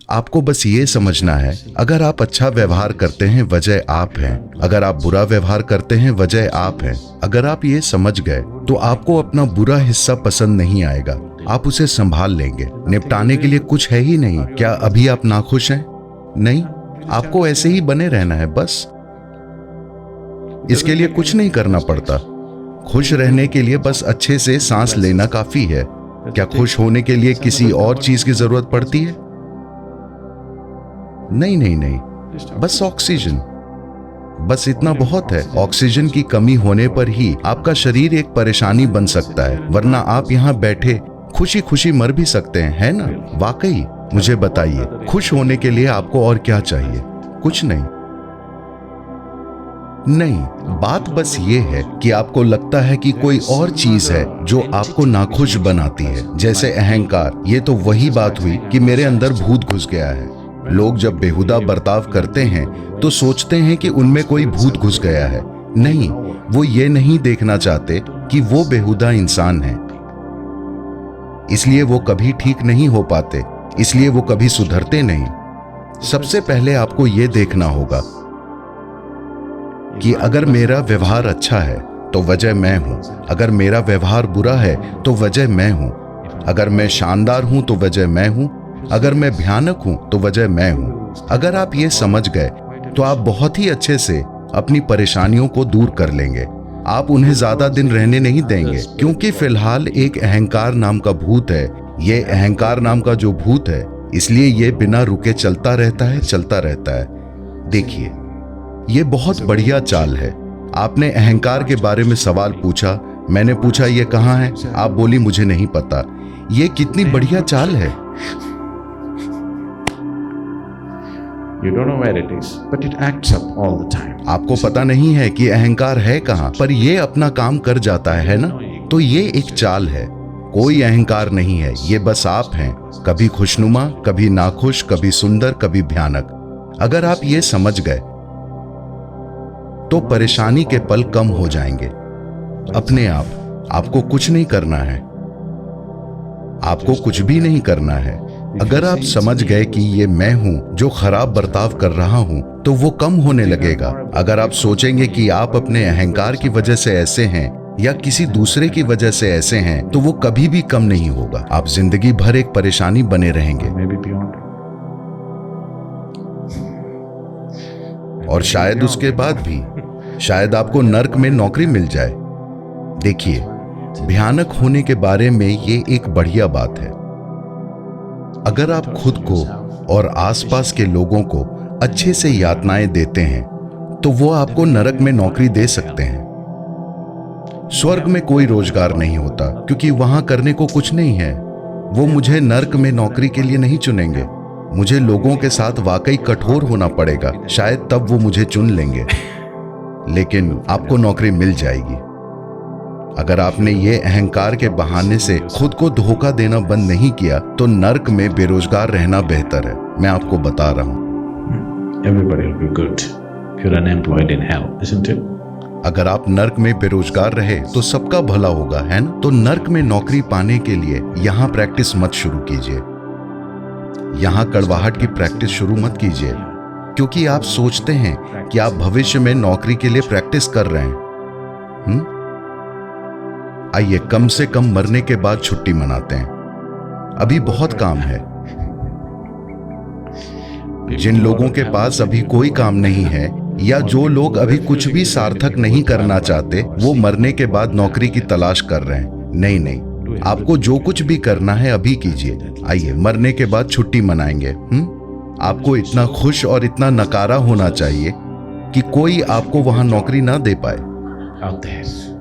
आपको बस ये समझना है, अगर आप अच्छा व्यवहार करते हैं वजह आप हैं, अगर आप बुरा व्यवहार करते हैं वजह आप हैं। अगर आप ये समझ गए तो आपको अपना बुरा हिस्सा पसंद नहीं आएगा, आप उसे संभाल लेंगे। निपटाने के लिए कुछ है ही नहीं। क्या अभी आप नाखुश हैं? नहीं, आपको ऐसे ही बने रहना है बस। इसके लिए कुछ नहीं करना पड़ता। खुश रहने के लिए बस अच्छे से सांस लेना काफी है। क्या खुश होने के लिए किसी और चीज की जरूरत पड़ती है? नहीं नहीं नहीं, बस ऑक्सीजन, बस इतना बहुत है। ऑक्सीजन की कमी होने पर ही आपका शरीर एक परेशानी बन सकता है, वरना आप यहाँ बैठे खुशी खुशी मर भी सकते हैं, है ना? वाकई। मुझे बताइए, खुश होने के लिए आपको और क्या चाहिए? कुछ नहीं। नहीं, बात बस ये है कि आपको लगता है कि कोई और चीज है जो आपको नाखुश बनाती है, जैसे अहंकार। ये तो वही बात हुई कि मेरे अंदर भूत घुस गया है। लोग जब बेहुदा बर्ताव करते हैं तो सोचते हैं कि उनमें कोई भूत घुस गया है। नहीं, वो ये नहीं देखना चाहते कि वो बेहुदा इंसान है, इसलिए वो कभी ठीक नहीं हो पाते, इसलिए वो कभी सुधरते नहीं। सबसे पहले आपको ये देखना होगा कि अगर मेरा व्यवहार अच्छा है तो वजह मैं हूं, अगर मेरा व्यवहार बुरा है तो वजह मैं हूं, अगर मैं शानदार हूं तो वजह मैं हूं, अगर मैं भयानक हूं तो वजह मैं हूं। अगर आप ये समझ गए तो आप बहुत ही अच्छे से अपनी परेशानियों को दूर कर लेंगे। आप उन्हें ज्यादा दिन रहने नहीं देंगे, क्योंकि फिलहाल एक अहंकार नाम का भूत है। ये अहंकार नाम का जो भूत है, इसलिए ये बिना रुके चलता रहता है, चलता रहता है। देखिए, ये बहुत बढ़िया चाल है। आपने अहंकार के बारे में सवाल पूछा, मैंने पूछा ये कहाँ है, आप बोली मुझे नहीं पता। ये कितनी बढ़िया चाल है। You don't know where it is, but it acts up all the time. आपको पता नहीं है कि अहंकार है कहाँ, पर ये अपना काम कर जाता है ना? तो ये एक चाल है। कोई अहंकार नहीं है, ये बस आप हैं, कभी खुशनुमा, कभी नाखुश, कभी सुंदर, कभी भयानक। अगर आप ये समझ गए तो परेशानी के पल कम हो जाएंगे अपने आप। आपको कुछ नहीं करना है, आपको कुछ भी नहीं करना है। अगर आप समझ गए कि ये मैं हूं जो खराब बर्ताव कर रहा हूं, तो वो कम होने लगेगा। अगर आप सोचेंगे कि आप अपने अहंकार की वजह से ऐसे हैं या किसी दूसरे की वजह से ऐसे हैं, तो वो कभी भी कम नहीं होगा। आप जिंदगी भर एक परेशानी बने रहेंगे, Maybe beyond. और शायद उसके बाद भी शायद आपको नर्क में नौकरी मिल जाए। देखिए, भयानक होने के बारे में ये एक बढ़िया बात है। अगर आप खुद को और आसपास के लोगों को अच्छे से यातनाएं देते हैं, तो वो आपको नरक में नौकरी दे सकते हैं। स्वर्ग में कोई रोजगार नहीं होता, क्योंकि वहां करने को कुछ नहीं है। वो मुझे नर्क में नौकरी के लिए नहीं चुनेंगे। मुझे लोगों के साथ वाकई कठोर होना पड़ेगा, शायद तब वो मुझे चुन लेंगे। लेकिन आपको नौकरी मिल जाएगी। अगर आपने ये अहंकार के बहाने से खुद को धोखा देना बंद नहीं किया, तो नर्क में बेरोजगार रहना बेहतर है। मैं आपको बता रहा हूं। Everybody will be good if you're unemployed in hell, isn't it? अगर आप नर्क में बेरोजगार रहे तो सबका भला होगा, है ना? तो नर्क में नौकरी पाने के लिए यहाँ प्रैक्टिस मत शुरू कीजिए। यहाँ कड़वाहट की प्रैक्टिस शुरू मत कीजिए, क्योंकि आप सोचते हैं कि आप भविष्य में नौकरी के लिए प्रैक्टिस कर रहे हैं। आइए कम से कम मरने के बाद छुट्टी मनाते हैं। अभी बहुत काम है। जिन लोगों के पास अभी कोई काम नहीं है, या जो लोग अभी कुछ भी सार्थक नहीं करना चाहते, वो मरने के बाद नौकरी की तलाश कर रहे हैं। नहीं नहीं, आपको जो कुछ भी करना है अभी कीजिए। आइए मरने के बाद छुट्टी मनाएंगे। आपको इतना खुश और इतना नकारा होना चाहिए कि कोई आपको वहां नौकरी ना दे पाए। Out there.